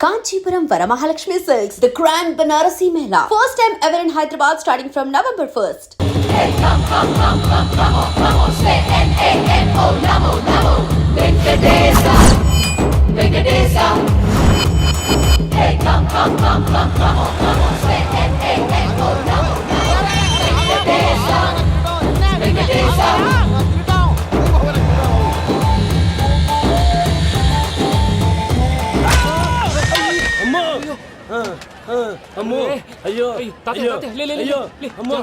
Kanchipuram Varamahalakshmi Silks, the Grand Banarasi Mela. First time ever in Hyderabad starting from November 1st. Hey, come on, say N-A-N-O, Namo, Venkatesa, Hey, come on, say N-A-N-O, Namo, Venkatesa. అమ్మో అయ్యో అయ్యో అమ్మో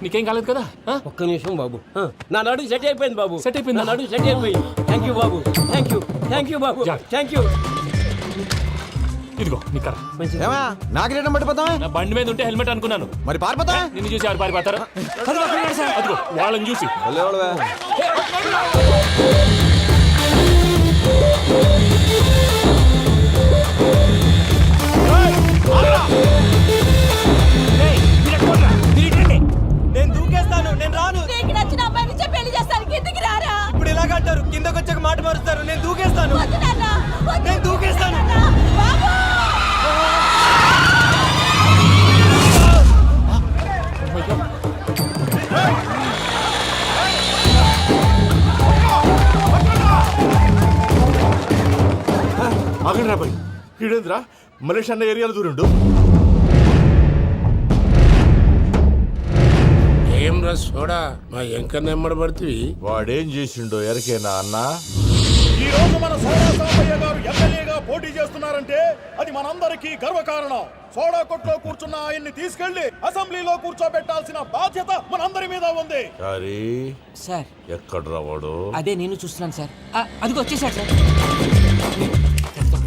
నీకేం కాలేదు కదా? ఒక్క నిమిషం బాబు, నా నడు సెట్ అయిపోయింది బాబు. సెట్ అయిపోయింది, నా నడు సెట్ అయిపోయింది. Thank you Babu, thank you Babu, thank you. ఇదిగో నీ కర్ర. నాకు రేటం పట్టిపోతావా? నా బండి మీద ఉంటే హెల్మెట్ అనుకున్నాను. మరి పారిపోతావా? నిన్ను చూసి ఎవరు పారిపోతారా? అదిగో వాళ్ళని చూసి. నేను దూకేస్తాను, నేను రాను. నీకు నచ్చిన అబ్బాయి నుంచే పెళ్లి చేస్తాను, కిందకి రారా. ఇప్పుడు ఇలాగంటారు, కిందకి వచ్చాక మాట మారుస్తారు. నేను దూకేస్తాను, వద్దు నాన్న, వద్దు. నేను దూకేస్తాను. బాబు! ఆగండి రాబాయ్, ఈడేంద్రా మలేషియా అన్న ఏరియాలో దూరండు. ఏం రస్ చూడా మా ఎంకర్ నెమ్మడబడుతుంది. వాడేం చేసిండో ఎరకేనా అన్న? ఈ రోజు మన సోడా సాంబయ్య గారు ఎమ్మెల్యేగా పోటీ చేస్తున్నారంటే అది మనందరికీ గర్వకారణం. సోడా కొట్లో కూర్చున్న ఆయన్ని తీసుకెళ్లి అసెంబ్లీలో కూర్చోబెట్టాల్సిన బాధ్యత మనందరి మీద ఉంది. సారీ సార్, ఎక్కడ రావాడు? అదే నేను చూస్తున్నాను సార్. అదిగో వచ్చేసాడు సార్.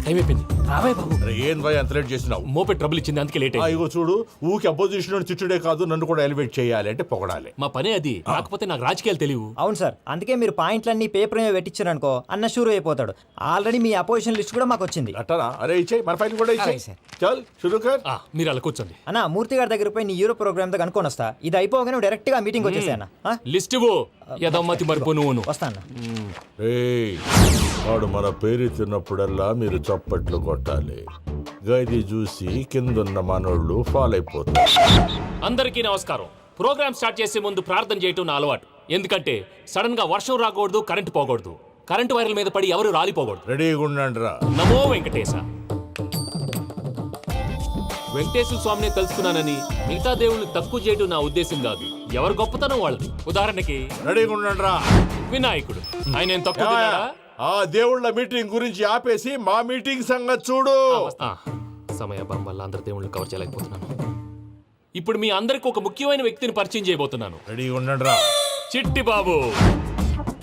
టైం అయిపోయింది, రాబాయ్ బాబు. అరే ఏం భయ అంత లేట్ చేసినావు? మోపే ట్రబుల్ ఇచ్చింది, అందుకే లేట్ అయింది. ఇగో చూడు, ఊకి అపోజిషన్ తిట్టుడే కాదు, నన్ను కూడా ఎలివేట్ చేయాలి అంటే పొగడాలి. మా పనే అది, కాకపోతే నాకు రాజకీయాలు తెలియవు. అవును సార్, అందుకే మీరు పాయింట్లన్నీ పేపర్ మీద పెట్టించారనుకో అన్న షూర్ అయిపోతాడు. ఆల్రెడీ మీ అపోజిషన్ లిస్ట్ కూడా మాకు వచ్చింది. అట్టనా? అరే ఇచ్చేయి, మన ఫైల్ కూడా ఇచ్చేయి. చల్ షురూ కర్. మీరు అలా కూర్చోండి. అన్న మూర్తి గారి దగ్గర పోయి నీ యూరో ప్రోగ్రామ్ తో కనుక్కొని వస్తా. ఇది అయిపోగానే డైరెక్ట్ గా మీటింగ్ వచ్చేసాను. లిస్ట్ యదమ్మతి మరిపో నువ్వు వస్తాను. వాడు మన పేరు తిన్నప్పుడల్లా మీరు చప్పట్లు కొట్టాలి. గది చూసి కిందున్న మనోళ్ళు ఫాలో అయిపోతారు. అందరికీ నమస్కారం. ప్రోగ్రామ్ స్టార్ట్ చేసే ముందు ప్రార్థన చేయటం నా అలవాటు. ఎందుకంటే సడన్ గా వర్షం రాకూడదు, కరెంటు పోకూడదు, కరెంటు వైర్ల మీద పడి ఎవరు రాలిపోకూడదు. రెడీగా ఉండండి రా. నమో వెంకటేశ. వెంకటేశ్వర స్వామిని తెలుసుకున్నానని మిగతా దేవుళ్ళు తక్కువ చేయడం నా ఉద్దేశం కాదు. ఎవరు గొప్పతనం వాళ్ళది. ఉదాహరణకి రెడీగా ఉండండి రా. వినాయకుడు, ఆయన ఏం తక్కువ తిన్నాడా? ఆ దేవుళ్ళ మీటింగ్ గురించి ఆపేసి మా మీటింగ్ సంగతి చూడు. సమయాభావం వల్ల అందరి దేవుళ్ళని కవర్ చేయలేకపోతున్నాను. ఇప్పుడు మీ అందరికి ఒక ముఖ్యమైన వ్యక్తిని పరిచయం చేయబోతున్నాను. రెడీగా ఉండండి రా. చిట్టి బాబు.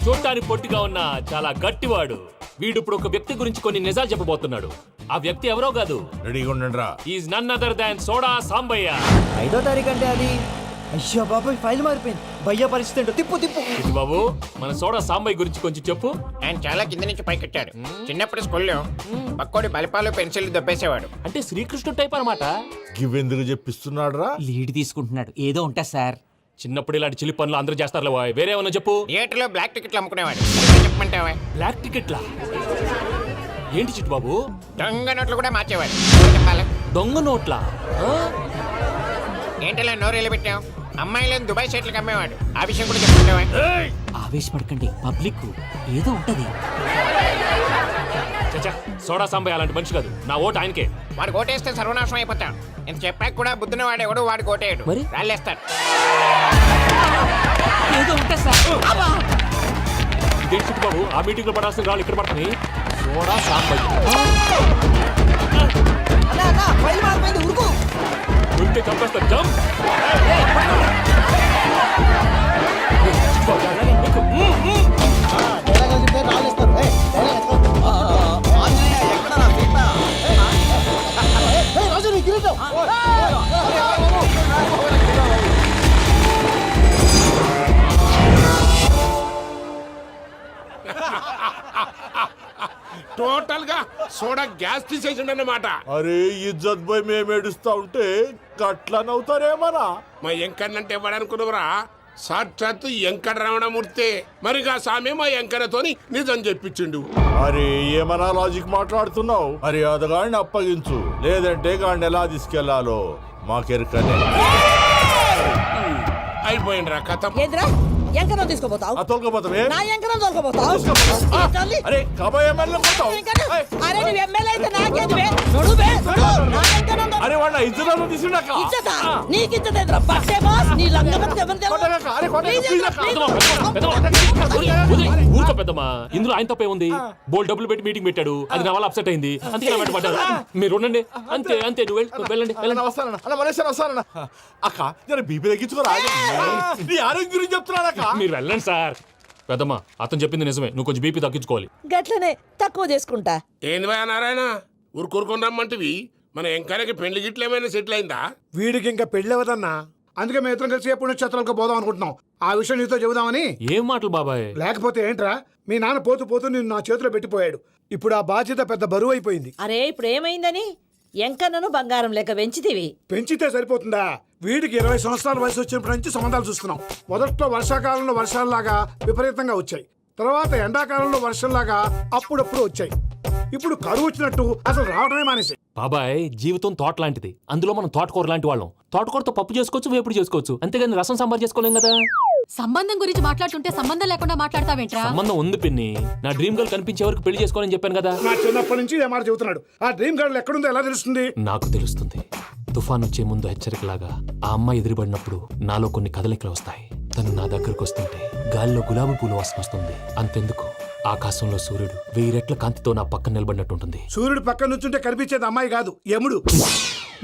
చూడటానికి పొట్టిగా ఉన్న చాలా గట్టివాడు. వీడు ఇప్పుడు ఒక వ్యక్తి గురించి కొన్ని నిజాలు చెప్పబోతున్నాడు. ఆ వ్యక్తి ఎవరో కాదు, రెడీగా ఉండండి రా. Is none other than Soda Sambaiah. 5వ తారీఖు అంటే అది. అయ్యో బాబాయ్, ఫైల్ మారిపోయింది. భయ్య పరిస్థితి ఏంటో తిప్పు. చిట్టి బాబు, మన సోడా సాంబయ్య గురించి కొంచెం చెప్పు. ఆయన చాలా కింద నుంచి పైకెట్టాడు. చిన్నప్పుడు స్కూల్లో పక్కోడి బలిపాలు పెన్సిల్ దొబ్బేసేవాడు. అంటే శ్రీకృష్ణుడు టైప్ అనమాట. గివెందుకు చెప్పిస్తున్నాడు రా? లీడ్ తీసుకుంటున్నాడు, ఏదో ఉంటా సార్. చిన్నప్పుడు ఇలాంటి చిలి పనులు అందరూ చేస్తారు. వేరే ఏమన్నా చెప్పు. థియేటర్లో బ్లాక్ టికెట్లు అమ్ముకునేవాడు. చెప్పమంటావా? బ్లాక్ టికెట్లా? ఏంటి చిట్టు బాబు? దొంగ నోట్లు కూడా మార్చేవాడు. చెప్పాలి. దొంగ నోట్లా? ఏంటలా నోరేళ్ళు పెట్టావు? అమ్మాయిలను దుబాయ్ షర్ట్లకు అమ్మేవాడు. ఆ విషయం కూడా చెప్పమంటావా? ఆవేశపడకండి, పబ్లిక్ ఏదో ఉంటది. చచ్చా, సోడా సాంబయ్య అలాంటి మనిషి కాదు. నా ఓటు ఆయనకే. వాడు ఓటేస్తే సర్వనాశనం అయిపోతాడు. ఇంత చెప్పాక కూడా బుద్ధిన వాడు ఎవడు వాడికి ఓటేయడు. మరి? రాళ్ళేస్తాడు. ఏదో ఉంటా సార్. ఇదేంటి చిట్టు బాబు, ఆ మీటింగ్ లో పడాల్సిన రాళ్ళు ఇక్కడ పడుతుంది. సోడా సాంబయ్య ఉంటే చంపేస్తారు. జంప్. టోటల్ గా సోడా గ్యాస్ తీసేసిండు అన్నమాట. అరే ఇజ్జత్ పోయి మేము ఏడుస్తా ఉంటే గట్లా నవ్వుతారేమన్నా? మా ఎంకన్నంటే ఎవడనుకున్నావురా? సాక్షాత్తు వెంకట రమణమూర్తి మరిగా సామె మా వెంకన్నతోని నిజం చెప్పించిండు. అరే ఏమన్నా లాజిక్ మాట్లాడుతున్నావు? మరి అదగాడిని అప్పగించు, లేదంటే గాడిని ఎలా తీసుకెళ్లాలో మాకెరకనే. అయిపోయిండ్రా కథ. ఏంద్రా ఎంకరం తీసుకోపోతావు? తోలుకపోతావే? నా ఎంకరం తోలుకోపోతావు? అరే కబాయ్ ఎమ్మెల్యే కొడతావు. అరే నువ్వు ఎమ్మెల్యే అయితే నాకేంది బే? నడు బే, నడు. నా ఎంకరం తోలు- అరే వాడిన ఇజ్జత్ తీసుకున్నాక ఇజ్జతా? నీకు ఇజ్జత ఏంద్రా? బట్టే బాస్, నీ లంగమతి ఎవరు తెలుసు? ఊరుకో పెద్దమ్మా, ఇందులో ఆయన తప్పే ఉంది. బోల్ డబ్బులు పెట్టి మీటింగ్ పెట్టాడు, అది నా వల్ల అప్సెట్ అయింది, అందుకే నా వెంట పడ్డారు. మీరు ఉండండి, అంతే అంతే, నువ్వు వెళ్ళండి వెళ్ళండి. వస్తానన్న అన్న మలేశ్వర వస్తానన్న. అక్క జర బీపీ తగ్గించుకోరా. నీ ఆరోగ్యం గురించి చెప్తున్నాను అక్క. మీరు వెళ్ళండి సార్. పెద్దమ్మా అతను చెప్పింది నిజమే, నువ్వు కొంచెం బీపీ తగ్గించుకోవాలి. గట్లనే తక్కువ చేసుకుంటా. ఏంది భయ నారాయణ ఊరుకూరుకొని రమ్మంటివి? మన వెంకన్నకి పెళ్లి గిట్లు ఏమైనా సెటిల్ అయిందా? వీడికి ఇంకా పెళ్ళి అవ్వదన్నా. అందుకే మేము ఇద్దరం కలిసి పుణ్యక్షేత్రాలకు పోదాం అనుకుంటున్నాం. ఆ విషయం నీతో చెబుదామని. ఏం మాటలు బాబాయ్? లేకపోతే ఏంట్రా, మీ నాన్న పోతూ పోతూ నిన్ను నా చేతిలో పెట్టిపోయాడు. ఇప్పుడు ఆ బాధ్యత పెద్ద బరువు అయిపోయింది. అరే ఇప్పుడు ఏమైందని? ఎంకన్నను బంగారం లెక్క పెంచితివి. పెంచితే సరిపోతుందా? వీడికి 20 సంవత్సరాల వయసు వచ్చినప్పటి నుంచి సంబంధాలు చూస్తున్నాం. మొదట్లో వర్షాకాలంలో వర్షాలలాగా విపరీతంగా వచ్చాయి, తర్వాత ఎండాకాలంలో వర్షంలాగా అప్పుడప్పుడు వచ్చాయి. ఇప్పుడు కరువు వచ్చినట్టు అసలు రావడమే మానేసి. బాబాయ్ జీవితం తోట లాంటిది, అందులో మనం తోటకూర లాంటి వాళ్ళం. తోటకూరతో పప్పు చేసుకోవచ్చు, వేపుడు చేసుకోవచ్చు, అంతేగాని రసం సాంబార్ చేసుకోలేం కదా. సంబంధం గురించి మాట్లాడుతుంటే సంబంధం లేకుండా మాట్లాడతావేంట్రా? సంబంధం ఉంది పిన్ని, నా డ్రీమ్ గర్ల్ కనిపించే వరకు పెళ్లి చేసుకోవాలని చెప్పాను కదా. నా చిన్నప్పటి నుంచి ఏ మాట చెబుతున్నాడు. ఆ డ్రీమ్ గర్ల్ ఎక్కడుందో ఎలా తెలుస్తుంది? నాకు తెలుస్తుంది. తుఫాన్ వచ్చే ముందు హెచ్చరికలాగా ఆ అమ్మాయి ఎదురుపడినప్పుడు నాలో కొన్ని కదలికలు వస్తాయి. తను నా దగ్గరకు వస్తుంటే గాలిలో గులాబీ పూలు వాసన వస్తుంది. అంతెందుకు, ఆకాశంలో సూర్యుడు 1000 రెట్ల కాంతితో నా పక్కన నిలబడినట్టుంటుంది. సూర్యుడు పక్కన నుంచుంటే కనిపించేది అమ్మాయి కాదు, యముడు.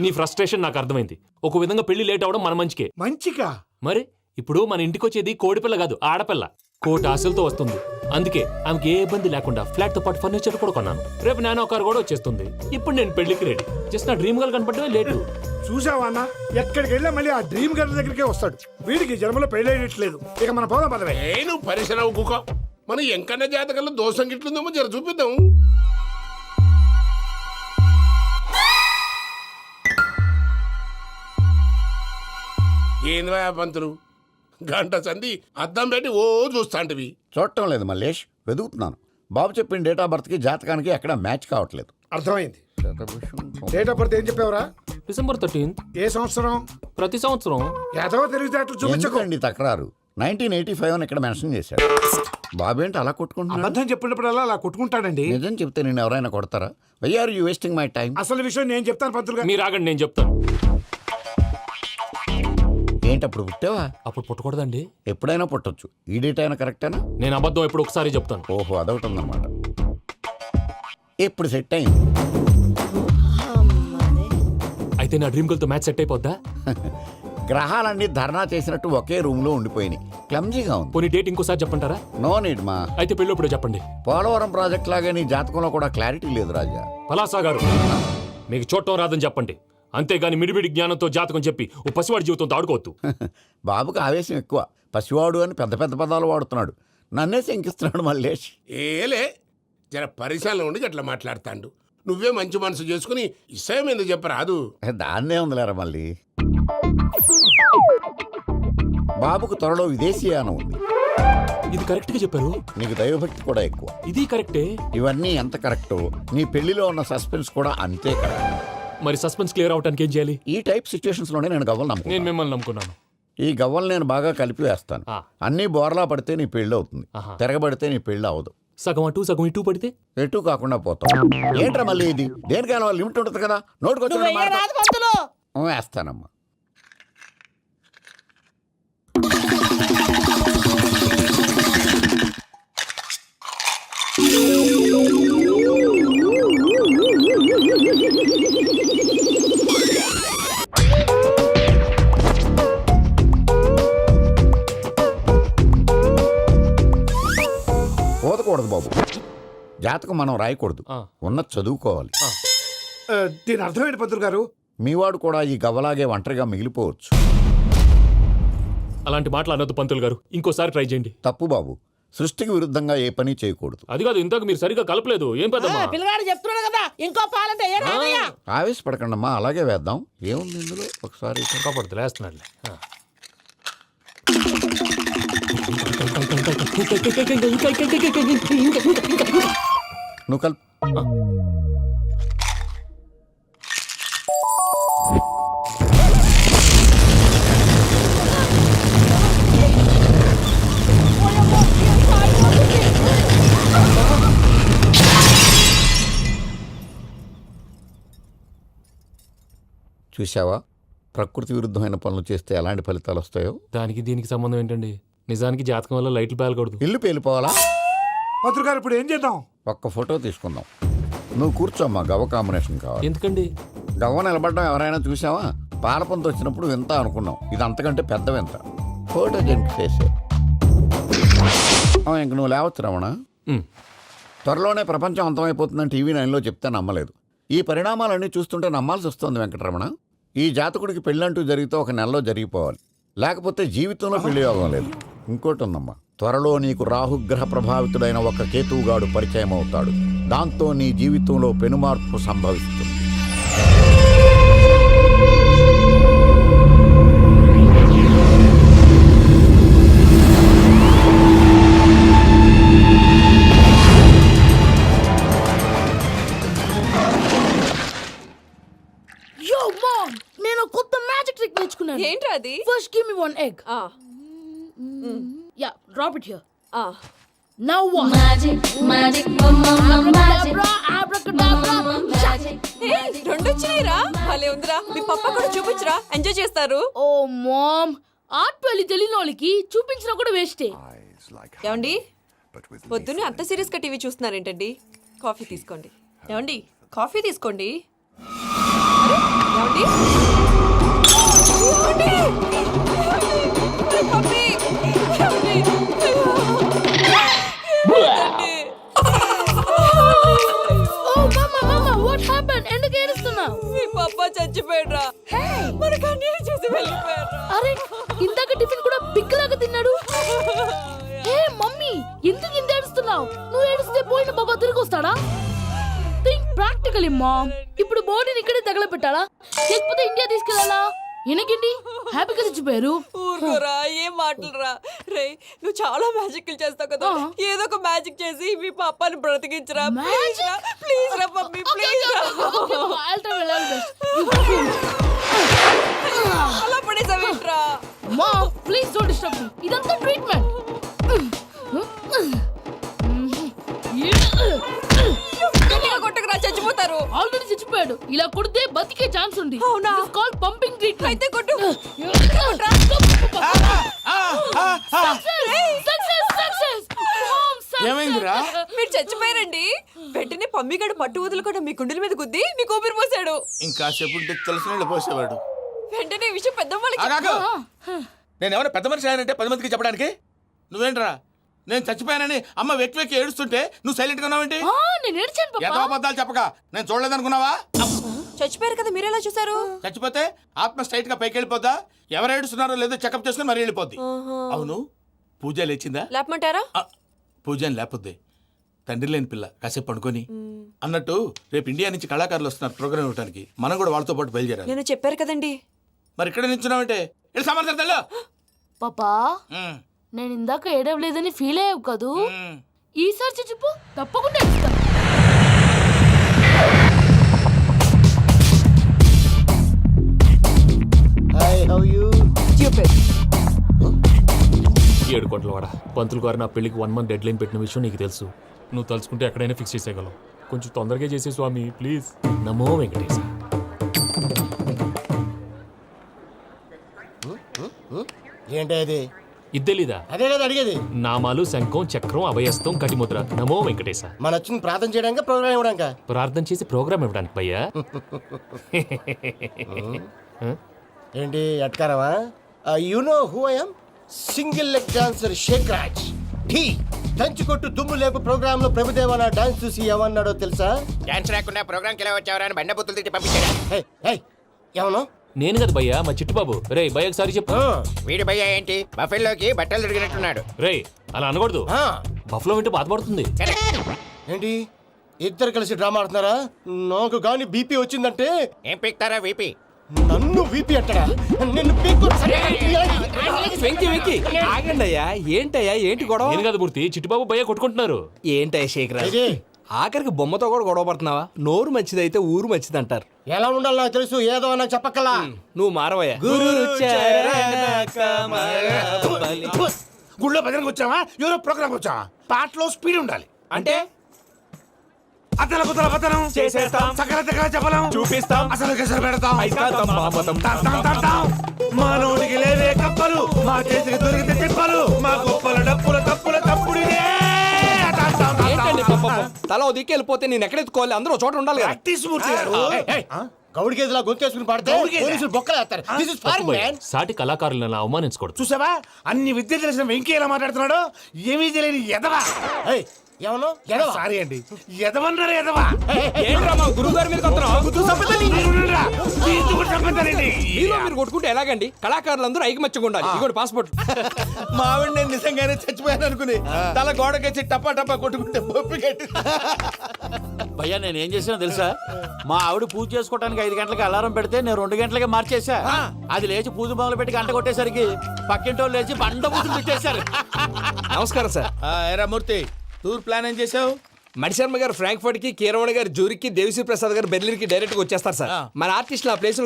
నీ ఫ్రస్ట్రేషన్ నాకు అర్థమైంది. ఒక విధంగా పెళ్లి లేట్ అవడం మన మంచికే. మంచిగా? మరి ఇప్పుడు మన ఇంటికి వచ్చేది కోడిపిల్ల కాదు, ఆడపిల్ల. కోటి ఆశలతో వస్తుంది. అందుకే ఆమెకి ఏ ఇబ్బంది లేకుండా ఫ్లాట్ తో పాటు ఫర్నిచర్ కూడా కొన్నాను. రేపు నానో కారు కూడా వచ్చేస్తుంది. ఇప్పుడు నేను పెళ్లికి రెడీ. జస్ట్ నా డ్రీమ్ గర్ల్ కనపడమే లేటు. చూసావా అన్న, ఎక్కడికి వెళ్ళా మళ్ళీ ఆ డ్రీమ్ గర్ల్ దగ్గరికే వస్తాడు. వీడికి జన్మలో పెళ్ళేయట్లేదు. ఇక మన పోదాం పదవే. నేను పరిశ్రమ కుక మన వెంకన్న జాతకంలో దోషం గిట్లుందేమో జర చూపిద్దాం. ఏంది భయ పంతులు, గంట సంధి అద్దం పెట్టి ఓ చూస్తాంటివి. చూడటం లేదు మల్లేష్, వెతుకుతున్నాను. బాబు చెప్పిన డేట్ ఆఫ్ బర్త్కి జాతకానికి ఎక్కడ మ్యాచ్ కావట్లేదు. అర్థమైంది. డేట్ ఆఫ్ బర్త్ ఏం చెప్పావురా? December 13th. ఏ సంవత్సరం? ప్రతి సంవత్సరం. ఏదో తెలివితేటలు చూపించకండి. ఎందుకండి తక్రారు? 1985 అని ఇక్కడ మెన్షన్ చేశాడు. బాబు ఏంటి అలా కొట్టుకుంటున్నాడు? అబద్ధం చెప్పినప్పుడల్లా అలా కొట్టుకుంటాడండి. నిజం చెప్తే నేను ఎవరైనా కొడతారా? Why are you wasting my time? అసలు విషయం నేను చెప్తాను పంతులు గారు. మీరు ఆగండి, నేను చెప్తాను. ఏంటి అప్పుడు పుట్టావా? అప్పుడు పుట్టకూడదండి. ఎప్పుడైనా పుట్టొచ్చు. ఈ డేట్ అయినా కరెక్టేనా? నేను అబద్ధం ఎప్పుడు ఒకసారి చెప్తాను. ఓహో, అదొకటి ఉందన్నమాట. ఇప్పుడు సెట్ అయింది. అయితే నా డ్రీమ్ గర్ల్ తో మ్యాచ్ సెట్ అయిపోద్దా? గ్రహాలన్నీ ధర్నా చేసినట్టు ఒకే రూమ్ లో ఉండిపోయినాయి. క్లమ్జీగా ఉంది. పోనీ డేట్ ఇంకోసారి చెప్పంటారా? నో నీడ్ మా. అయితే పెళ్ళప్పుడు చెప్పండి. పోలవరం ప్రాజెక్ట్ లాగే నీ జాతకంలో కూడా క్లారిటీ లేదు రాజా. పలాసా గారు, మీకు చూడటం రాదని చెప్పండి. అంతేగాని మిడిమిడి జ్ఞానంతో జాతకం చెప్పి ఓ పసివాడి జీవితంతో ఆడుకోవద్దు. బాబుకి ఆవేశం ఎక్కువ. పసివాడు అని పెద్ద పెద్ద పదాలు వాడుతున్నాడు. నన్నే శంకిస్తున్నాడు మల్లేష్. ఏలే జర పరిశ్రమలో ఉండి అట్లా మాట్లాడతాండు. నువ్వే మంచి మనసు చేసుకుని ఇష్టం ఎందుకు చెప్పరాదు? దాన్నే ఉందిలేరా మళ్ళీ. బాబుకు త్వరలో విదేశీయానం ఉంది. ఇది కరెక్ట్ గా చెప్పారు. నీకు దైవభక్తి కూడా ఎక్కువ. ఇది కరెక్టే. ఇవన్నీ ఎంత కరెక్టో నీ పెళ్లిలో ఉన్న సస్పెన్స్ కూడా అంతే కరెక్ట్. మరి సస్పెన్స్ క్లియర్ అవడానికి ఏం చేయాలి? ఈ టైప్ సిచ్యువేషన్స్ లోనే నేను గవ్వలు నేను నమ్ముకున్నాను. మిమ్మల్ని నమ్ముకున్నాను. ఈ గవ్వలు నేను బాగా కలిపి వేస్తాను. అన్నీ బోర్లా పడితే నీ పెళ్లి అవుతుంది. ఆహా. తిరగబడితే నీ పెళ్లి అవదు. సగం అటు సగం ఇటు పడితే ఎటు కాకుండా పోతాం. ఏంట్రా మళ్ళీ ఇది? దేనికైనా లిమిట్ ఉంటుంది కదా. నోటుకొచ్చిన నువ్వు వెయ్యరాదు పంతులు. వేస్తానమ్మా. పోదకూడదు బాబు. జాతకం మనం రాయకూడదు, ఉన్న చదువుకోవాలి. దీని అర్థమైంది పంతులు గారు. మీవాడు కూడా ఈ గవ్వలాగే ఒంటరిగా మిగిలిపోవచ్చు. అలాంటి మాటలు అనొద్దు పంతులు గారు. ఇంకోసారి ట్రై చేయండి. తప్పు బాబు. సృష్టికి విరుద్ధంగా ఏ పని చేయకూడదు. అది కాదు, ఇంతకు మీరు సరిగా కలపలేదు. ఏం పెద్దమ్మా? పిల్లగాడు చెప్తున్నాడు కదా, ఇంకో పాలంటే ఏ రాదయ్యా? ఆవేశపడకండమ్మా, అలాగే వేద్దాం. ఏముంది ఇందులో? ఒకసారి కాపాడుతు లేస్తున్నాడులే. నువ్వు కల్ చూసావా, ప్రకృతి విరుద్ధమైన పనులు చేస్తే ఎలాంటి ఫలితాలు వస్తాయో. దానికి దీనికి సంబంధం ఏంటండి? నిజానికి జాతకం వల్ల లైట్లు పేలకూడదు. ఇల్లు పేలిపోవాలా? పత్రికారు ఇప్పుడు ఏం చేద్దాం? ఒక్క ఫోటో తీసుకుందాం. నువ్వు కూర్చోమ్మా, గవ్వ కాంబినేషన్ కావాలి. ఎందుకండి? గవ్వ నిలబడడం ఎవరైనా చూసావా? పాలపంత వచ్చినప్పుడు వింత అనుకున్నాం, ఇది అంతకంటే పెద్ద వింత. ఫోటో జంక్ చేసే ఇంక నువ్వు లేవచ్చు రమణ. త్వరలోనే ప్రపంచం అంతమైపోతుందని టీవీ 9లో చెప్తే నమ్మలేదు. ఈ పరిణామాలన్నీ చూస్తుంటే నమ్మాల్సి వస్తుంది వెంకటరమణ. ఈ జాతకుడికి పెళ్ళంటూ జరిగితే ఒక నెలలో జరిగిపోవాలి, లేకపోతే జీవితంలో పెళ్లి యోగం లేదు. ఇంకోటి ఉందమ్మా, త్వరలో నీకు రాహుగ్రహ ప్రభావితుడైన ఒక కేతువుగాడు పరిచయం అవుతాడు. దాంతో నీ జీవితంలో పెనుమార్పు సంభవిస్తుంది. నేను కొత్త మ్యాజిక్ ట్రిక్ నేర్చుకున్నాను. ఏంట్రా అది? First give me one egg. Yeah, drop it here. Now what? Magic అబ్రాకడబ్రా అబ్రాకడబ్రా magic. రెండు వచ్చినాయిరా. భలే ఉందిరా. మీ పప్ప కూడా చూపించరా, ఎంజాయ్ చేస్తారు. ఓ మామ్, ఆర్ట్ పెళ్లి తెలియని వాళ్ళకి చూపించినా కూడా వేస్టే. ఏమండి, పొద్దున్నే అంత సీరియస్ గా టీవీ చూస్తున్నారేంటండి? కాఫీ తీసుకోండి. ఏమండి, కాఫీ తీసుకోండి. ఏమండి? ఏమండి? పప్పి! ఏమండి? ఎందుకు ఏడుస్తున్నావు? మీ పప్ప చచ్చిపోయాడ్రా. మనకు అన్యాయం చేసి వెళ్ళిపోయాడ్రా. అరే, ఇందాక టిఫిన్ కూడా బిగ్గలాగా తిన్నాడు. హే మమ్మీ, ఎందుకు ఇంత ఏడుస్తున్నావు? నువ్వు ఏడిస్తే పోయిన బాబా తిరిగి వస్తాడా? Think practically ma'am. ఇప్పుడు బాడీని ఇక్కడే తగలబెట్టాలా, లేకపోతే ఇండియా తీసుకెళ్లాలా? ఎనకండి హ్యాపీగా చచ్చిపోయారు. ఊరుకోరా, ఏం మాటలురా. రే, నువ్వు చాలా మ్యాజిక్లు చేస్తావు కదా, ఏదో ఒక మ్యాజిక్ చేసి మీ పాపాని బ్రతికించరా. ప్లీజ్ రా మమ్మీ, ప్లీజ్ రా. అలా పడేసావేంట్రా? Mom please don't disturb me. ఇదంతా ట్రీట్మెంట్. కొట్టకురా, చచ్చిపోతారు. ఆల్రెడీ చచ్చిపోయాడు. ఇలా కొడితే బతికే ఛాన్స్ ఉంది. అవునా? It's called pumping treatment. అయితే కొట్టు. ఏమైందిరా? మీరు చచ్చిపోయారండి. వెంటనే పమ్మిగాడు పట్టు వదులుకుండా మీ గుండెల మీద గుద్ది మీకు ఊపిరి పోసాడు. ఇంకా చెప్పుంటే తెలిసిన పోసేవాడు. వెంటనే ఈ విషయం పెద్ద నేను ఎవరైనా పెద్ద మనిషి అంటే 10 మందికి చెప్పడానికి. నువ్వేంట్రా, నేను చచ్చిపోయానని అమ్మ వెక్కి వెక్కి ఏడుస్తుంటే నువ్వు సైలెంట్ గా ఉన్నావేంటి? నేను ఏడ్చాను పాపా. ఎంత అబద్ధాలు చెప్పక నేను చూడలేదనుకున్నావా? చచ్చిపోయారు కదా, మీరెలా చూసారు? చచ్చిపోతే ఆత్మ స్ట్రైట్ గా పైకి వెళ్ళిపోద్దా? ఎవరు ఏడుస్తున్నారో లేదో చెకప్ చేసుకుని మరీ వెళ్ళిపోద్ది. అవును, పూజ లేచిందా? లేపమంటారా? పూజ అని లేకపోద్ది. తండ్రి లేని పిల్ల, కాసేపు పండుకొని. అన్నట్టు రేపు ఇండియా నుంచి కళాకారులు వస్తున్నారు ప్రోగ్రామ్ ఇవ్వడానికి. మనం కూడా వాళ్ళతో పాటు బయలుదేరాలి. నేను చెప్పారు కదండి. మరి ఇక్కడ నిల్చున్నావంటే సమాధానం. పాపా, నేను ఇందాక ఏడవలేదని ఫీల్ అయ్యావు కదూ, ఈసారి చచ్చిపో, తప్పకుండా ఏడుస్తా. ఏడు కోట్ల వాడ పంతులు గారు నా పెళ్లికి 1 month డెడ్ లైన్ పెట్టిన విషయం నీకు తెలుసు. నువ్వు తలుచుకుంటే ఎక్కడైనా ఫిక్స్ చేసేయగలవు. కొంచెం తొందరగా చేసే స్వామి ప్లీజ్. నమో వెంకటేశ. ఏంటి ఇద్దెలీదా? అదే కదా అడిగేది. నామాలు, శంఖం, చక్రం, అభయస్తం, కటిముద్ర. నమో వెంకటేశ. మన వచ్చింది ప్రార్థన చేయడానికి, ప్రోగ్రామ్ ఇవ్వడానికి. ప్రార్థన చేసి ప్రోగ్రామ్ ఇవ్వడానికి భయ్యా. ఏంటి ఎట్కారమా? You know who I am? Single leg dancer Shaik Raj. టీ దంచుకొట్టు దుమ్ము లేపు ప్రోగ్రామ్ లో ప్రభుదేవ నా డాన్స్ చూసి ఏమన్నాడో తెలుసా? డాన్స్ రాకుండా ప్రోగ్రామ్కి ఎలా వచ్చావరా అని బండ బుద్ధులు తిట్టి పంపించాడు. ఏమను? నేను కదా భయ్యా, మా చిట్టుబాబు. రే భయ్య ఒకసారి చెప్పు. వీడి భయ్య ఏంటి బఫెల్లోకి బట్టలు తిరిగినట్టున్నాడు. రే అలా అనకూడదు, బఫ్లో వింటే బాధపడుతుంది. ఏంటి ఇద్దరు కలిసి డ్రామా ఆడుతున్నారా? నాకు గాని బీపీ వచ్చిందంటే ఏం పీక్తారా వీపీ? నన్ను వీపీ అట్టడా నిన్ను పీక్కు వెంకి వెంకి ఆగండి అయ్యా ఏంటయ్యా ఏంటి గొడవ నేను కదా మూర్తి చిట్టుబాబు భయ్య కొట్టుకుంటున్నారు. ఏంటయ్యా శేఖర్ ఆఖరికి బొమ్మతో కూడా గొడవ పడుతున్నావా? నోరు మంచిదైతే ఊరు మంచిది అంటారు. ఎలా ఉండాలో నాకు తెలుసు, ఏదో నాకు చెప్పక్కలా. నువ్వు మారవయ్యా. గుళ్ళో భజనకు వచ్చావా ఎవరో ప్రోగ్రామ్ వచ్చావా? పాటలో స్పీడ్ ఉండాలి. అంటే అతల కుతల పతనం చేసేస్తాం, సకల దగ్గర చెప్పలేం, చూపిస్తాం, అసలు గసలు పెడతాం, ఐకాంతం, బాపతం. మానవుడికి లేవే కప్పలు, మా చేతికి దొరికితే చెప్పలు, మా గొప్పల డప్పుల తప్పుల తప్పుడిదే. ఏంటండి పాపం? తల ఓ దిక్కు వెళ్ళిపోతే నేను ఎక్కడెత్తుకోవాలి? అందరూ ఒక చోట ఉండాలి కదా. ప్రాక్టీస్ మూర్తి గారు. గౌడి గేదెలా గొంతేసుకుని పాడితే పోలీసులు బొక్కలు వేస్తారు. This is foreign, man. సాటి కళాకారులను అలా అవమానించకూడదు. చూసావా అన్ని విద్య తెలిసిన వెంకీ ఎలా మాట్లాడుతున్నాడు? ఏమీ తెలియని ఎదవా. ఏమను సారీ అండి, ఎదవన్నారు ఎదవా. ఏంట్రా మా గురువు గారి మీద కొడుతున్నావు? మీలో మీరు కొట్టుకుంటే ఎలాగండి? కళాకారులందరూ ఐకమత్యంగా ఉండాలి. ఇదిగోండి పాస్పోర్ట్. మా ఆవిడ నేను నిజంగానే చచ్చిపోయాను అనుకుని తల గోడకొచ్చి టపా టపా కొట్టుకుంటే బొప్పి కట్టి. భయ్యా నేను ఏం చేసినా తెలుసా? మా ఆవిడ పూజ చేసుకోవడానికి 5 గంటలకి అలారం పెడితే నేను 2 గంటలకి మార్చేసా. అది లేచి పూజ మొదలు పెట్టి గంట కొట్టేసరికి పక్కింటి వాళ్ళు లేచి బండ పూజలు పెట్టేశారు. నమస్కారం సార్. ఎరా మూర్తి, టూర్ ప్లాన్ ఏం చేసావు? మణిశర్మ గారు ఫ్రాంక్ఫర్ట్ కి, కీరవాణి గారు జూరిక్, దేవిశ్రీ ప్రసాద్ గారు బెర్లిన్ కి డైరెక్ట్ గా వచ్చేస్తారు సార్. మన ఆర్టిస్ట్ ఆ ప్లేస్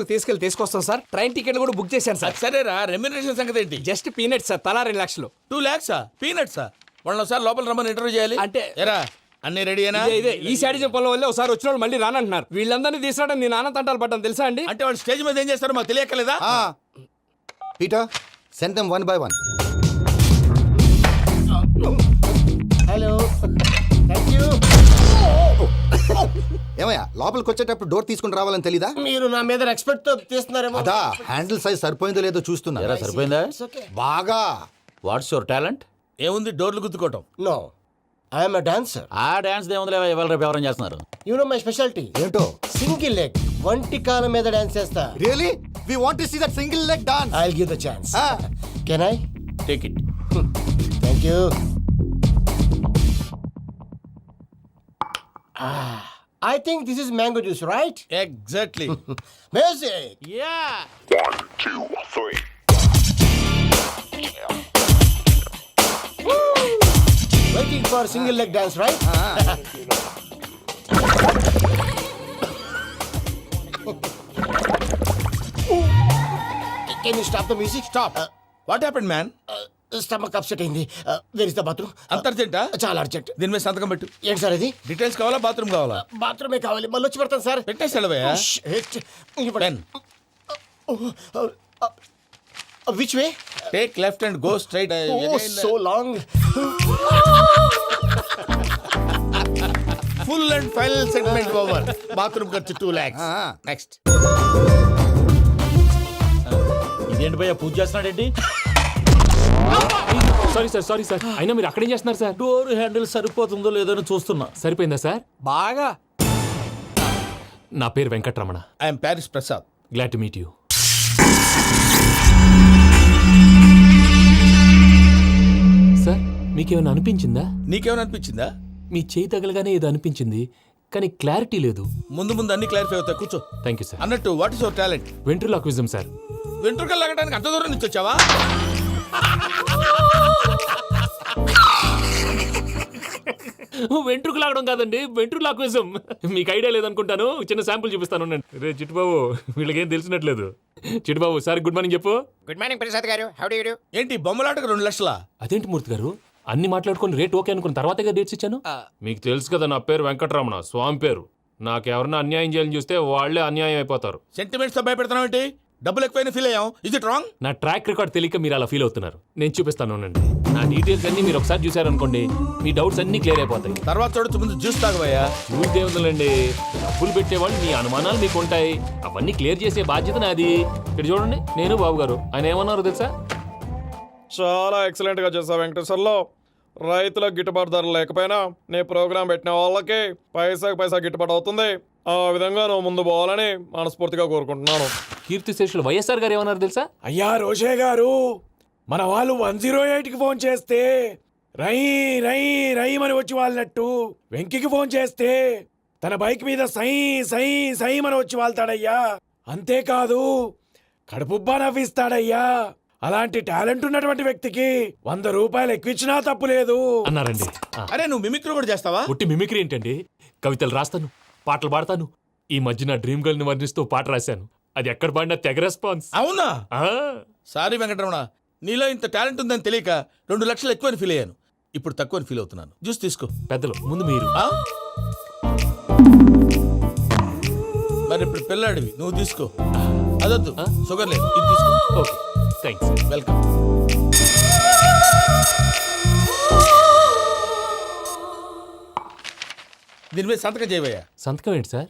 తీసుకొస్తాం సార్. ట్రైన్ టికెట్ కూడా బుక్ చేశాను సార్. సరేరా, రెమ్యూనరేషన్ సంగతి ఏంటి? జస్ట్ పీనట్స్ సార్, తలా 2 లక్షలు. 2 lakhs పీనట్సా? వాళ్ళని ఒకసారి లోపల రమ్మని ఇంటర్వ్యూ చేయాలి. అంటే ఎరా అన్ని రెడీయేనా? ఇదే ఈ శాడిజం పొలం వల్లే ఒకసారి వచ్చిన వాళ్ళు మళ్ళీ రానంటున్నారు. వీళ్ళందరినీ తీసుకురావడం నేను ఆనంద తంటాలు పడ్డాను తెలుసా అండి. అంటే వాళ్ళు స్టేజ్ మీద ఏం చేస్తారో మాకు తెలియక్కలేదా? Peter send them 1 by 1. Hello, thank you. ఏమయ్యా లోపలికి వచ్చేటప్పుడు డోర్ తీసుకుని రావాలని తెలీదా? మీరు నా మీద రెస్పెక్ట్ తో తీస్తున్నారేమో. అదా హ్యాండిల్ సైజ్ సరిపోయిందో లేదో చూస్తున్నా. సరిపోయిందా? బాగా. What's your talent? ఏముంది డోర్లు గుద్దుకోవటం. No, I am a dancer. ఆ డాన్స్ దేవుందిలే, ఇవాళ రేపు ఎవరైనా చేస్తున్నారు. యు నో మై స్పెషాలిటీ ఏంటో? సింగిల్ లెగ్, వంటి కాలం మీద డాన్స్ చేస్తా. Really we want to see that single leg dance. I will give the chance. Can I take it. Thank you. I think this is mango juice, right? Exactly. Music. Yeah. 1, 2, 3. Waiting for single leg dance, right? Can you stop the music? Stop. What happened, man? Stomach upset అయింది. Where is the bathroom? అంత అర్జెంటా? చాలా urgent. దీని మీద సంతకం పెట్టు. ఏంటి sir ఇది? Details కావాలా బాత్రూమ్ కావాలా? బాత్రూమే కావాలి, మళ్ళీ వచ్చి పెడతాను సార్. పెట్టేసాడవయ్యా. Pen. Which way? Take left and go straight. Oh, so long. Full and final segment over. Bathroom ఖర్చు 2 lakhs. నెక్స్ట్. ఇదేంటి భయ్యా పూజ చేస్తున్నాడేంటి? సారీ సార్ అయినా మీరు అక్కడేం చేస్తున్నారు సార్? డోర్ హ్యాండిల్ సరిపోతుందో లేదో అని చూస్తున్నా. సరిపోయిందా సార్? బాగా. నా పేరు Venkatramana. I'm Paris Prasad. Glad to meet you. Sir మీకేమైనా అనిపించిందా? నీకేమైనా అనిపించిందా? మీ చేయి తగలగానే ఏదో అనిపించింది, కానీ క్లారిటీ లేదు. ముందు ముందు అన్ని క్లారిఫై అవుతాయి, కూర్చో. Thank you sir. అన్నట్టు what is your talent? Ventriloquism sir. వెంట్రుకలు లాగడానికి అంత దూరం నుంచి వచ్చావా? వెంట్రుకు లాగడం కాదండి, వెంట్రులాక్విజం. మీకు ఐడియా లేదనుకుంటాను, చిన్న శాంపుల్ చూపిస్తాను. రే చిట్టుబాబు, వీళ్ళకేం తెలిసినట్లేదు. చిట్టుబాబు సార్ గుడ్ మార్నింగ్ చెప్పు. Good morning Prasad garu. How do you do? ఏంటి బొమ్మలాటకు 2 లక్షలా? అదేంటి మూర్తి గారు, అన్ని మాట్లాడుకుని రేట్ ఓకే అనుకున్న తర్వాతగా డేట్స్ ఇచ్చాను. మీకు తెలుసు కదా నా పేరు వెంకటరమణ, స్వామి పేరు. నాకెవరన్నా అన్యాయం చేయాలని చూస్తే వాళ్లే అన్యాయం అయిపోతారు. సెంటిమెంట్స్ తో భయపెడుతున్నావు ఏంటి? డబ్బులు ఎక్కువైనా ఫీల్ అయ్యాం. Is it wrong? నా ట్రాక్ రికార్డ్ తెలియక మీరు అలా ఫీల్ అవుతున్నారు. నేను చూపిస్తాను ఉండండి. నా డీటెయిల్స్ అన్ని మీరు ఒకసారి చూసారనుకోండి, మీ డౌట్స్ అన్ని క్లియర్ అయిపోతాయి. తర్వాత చూడొచ్చు, ముందు జ్యూస్ తాగబోయా. చూస్తే ఉందండి, డబ్బులు పెట్టేవాళ్ళు మీ అనుమానాలు మీకు ఉంటాయి, అవన్నీ క్లియర్ చేసే బాధ్యత నాది. ఇక్కడ చూడండి, నేను బాబు గారు. ఆయన ఏమన్నారో తెలుసా? చాలా ఎక్సలెంట్ గా చేసావు వెంకటేశ్వర్లో. రైతులకు గిట్టుబాటు ధరలు లేకపోయినా నీ ప్రోగ్రాం పెట్టిన వాళ్ళకి పైసాకి పైసా గిట్టుబాటు అవుతుంది. ఆ విధంగా నువ్వు ముందు పోవాలని మనస్ఫూర్తిగా కోరుకుంటున్నాను. కీర్తి శేషులు వైఎస్ఆర్ గారు ఏమన్నారు తెలుసా? అయ్యా రోషే గారు, మన వాళ్ళు 108కి ఫోన్ చేస్తే రై రై రైమని వచ్చి వాళ్ళనట్టు, వెంకికి ఫోన్ చేస్తే తన బైక్ మీద సై సై సైమని వచ్చి వాళ్తాడయ్యా. అంతేకాదు కడుపుబ్బా నవ్విస్తాడయ్యా. అలాంటి టాలెంట్ ఉన్నటువంటి వ్యక్తికి 100 రూపాయలు ఎక్కువిచ్చినా తప్పు లేదు అన్నారండి. అరే నువ్వు మిమిక్రీ కూడా చేస్తావా? పుట్టి మిమిక్రీ ఏంటండి? కవితలు రాస్తాను, పాటలు పాడతాను. ఈ మధ్య నా డ్రీమ్ గర్ల్ ని వర్ణిస్తూ పాట రాశాను. అది ఎక్కడ పాడినా తెగ రెస్పాన్స్. అవునా? ఆ, సారీ వెంకటరమణ, నీలో ఇంత టాలెంట్ ఉందని తెలియక 2 లక్షలు ఎక్కువని ఫీల్ అయ్యాను. ఇప్పుడు తక్కువని ఫీల్ అవుతున్నాను. జ్యూస్ తీసుకో. పెద్దలు ముందు మీరు. ఆ? మరి ఇప్పుడు పిల్లాడివి, నువ్వు తీసుకో. అదొద్దు, షుగర్ లేదు, ఇది తీసుకో. Okay, thanks. వెల్కమ్. దీని మీద సంతకం చేయవయ్యా. సంతకం ఏంటి సార్?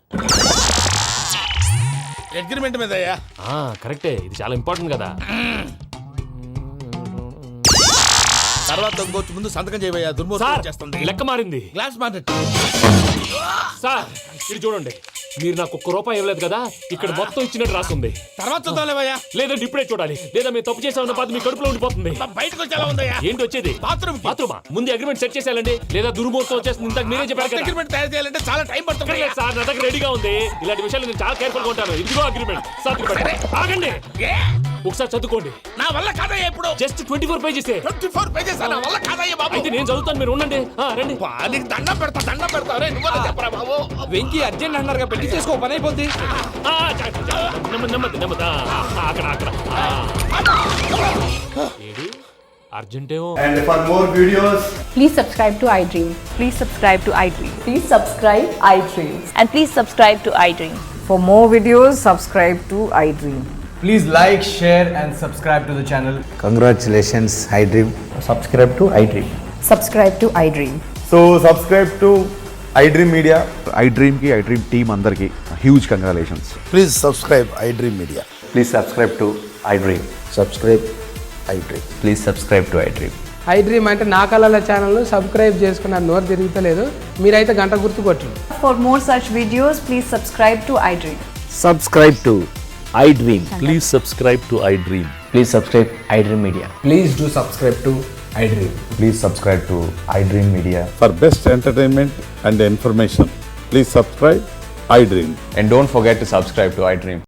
అగ్రిమెంట్ మీద అయ్యా. కరెక్టే, ఇది చాలా ఇంపార్టెంట్ కదా. తర్వాత ఇంకొచ్చి ముందు సంతకం చేయవయ్యా. దుర్మోహం చేస్తుంది. లెక్క మారింది. Glass market. సార్ ఇది చూడండి, మీరు నాకు 1 రూపాయి ఇవ్వలేదు కదా, ఇక్కడ మొత్తం ఇచ్చినట్టు రాస్తుంది. తర్వాత చూద్దాంలేవయ్యా. లేదంటే ఇప్పుడే చూడాలి, లేదా మేము తప్పు చేసామన్న బాధ మీ కడుపులో ఉండిపోతుంది. బయటకు వచ్చేలా ఉందయ్యా. ఏంటి వచ్చేది? బాత్రూమా? ముందు అగ్రిమెంట్ సెట్ చేసేయాలండి, లేదా దుర్మూర్తం వచ్చేస్తుంది. ఇంతకు మీరే చెప్పారు కదా. అగ్రిమెంట్ తయారు చేయాలంటే చాలా టైం పడుతుంది లేదు సార్, నా దగ్గర రెడీగా ఉంది. ఇలాంటి విషయాలు నేను చాలా కేర్ఫుల్ గా ఉంటాను. ఇదిగో అగ్రిమెంట్. ఆగండి, ఒకసారి చదువుకోండి. నా వల్ల కాదయ్యా. ఇప్పుడు జస్ట్ 24 పేజెస్. 24 పేజెస్ నా వల్ల కాదయ్యా బాబు. అయితే నేను చదువుతాను, మీరు ఉండండి. రండి. నీకు దండం పెడతా. రే నువ్వు చెప్పరా బాబు. వెంకీ అర్జెంట్ అన్నారు పెట్టి చేసుకో, పని అయిపోద్ది. నెమ్మది. అక్కడ ఏడు అర్జెంటేమో. And for more videos, Please subscribe to iDream. Please subscribe to iDream. Please subscribe iDream. And please subscribe to iDream. For more videos, subscribe to iDream. please like, share and subscribe to the channel. Congratulations iDream. Subscribe to iDream. Subscribe to iDream. So subscribe to iDream Media. iDream కి iDream team అందరికి huge congratulations. Please subscribe iDream Media. Please subscribe to iDream. Subscribe iDream. Please subscribe to iDream. iDream అంటే నా కళల channel subscribe చేసుకున్న నోరు తిరుగుతలేదు. మీరైతే గంట గుర్తు కొట్టండి. For more such videos, please subscribe to iDream. Subscribe to iDream. Please subscribe to iDream. Please subscribe iDream Media. Please do subscribe to iDream. Please subscribe to iDream Media. For best entertainment and information, please subscribe iDream. And don't forget to subscribe to iDream.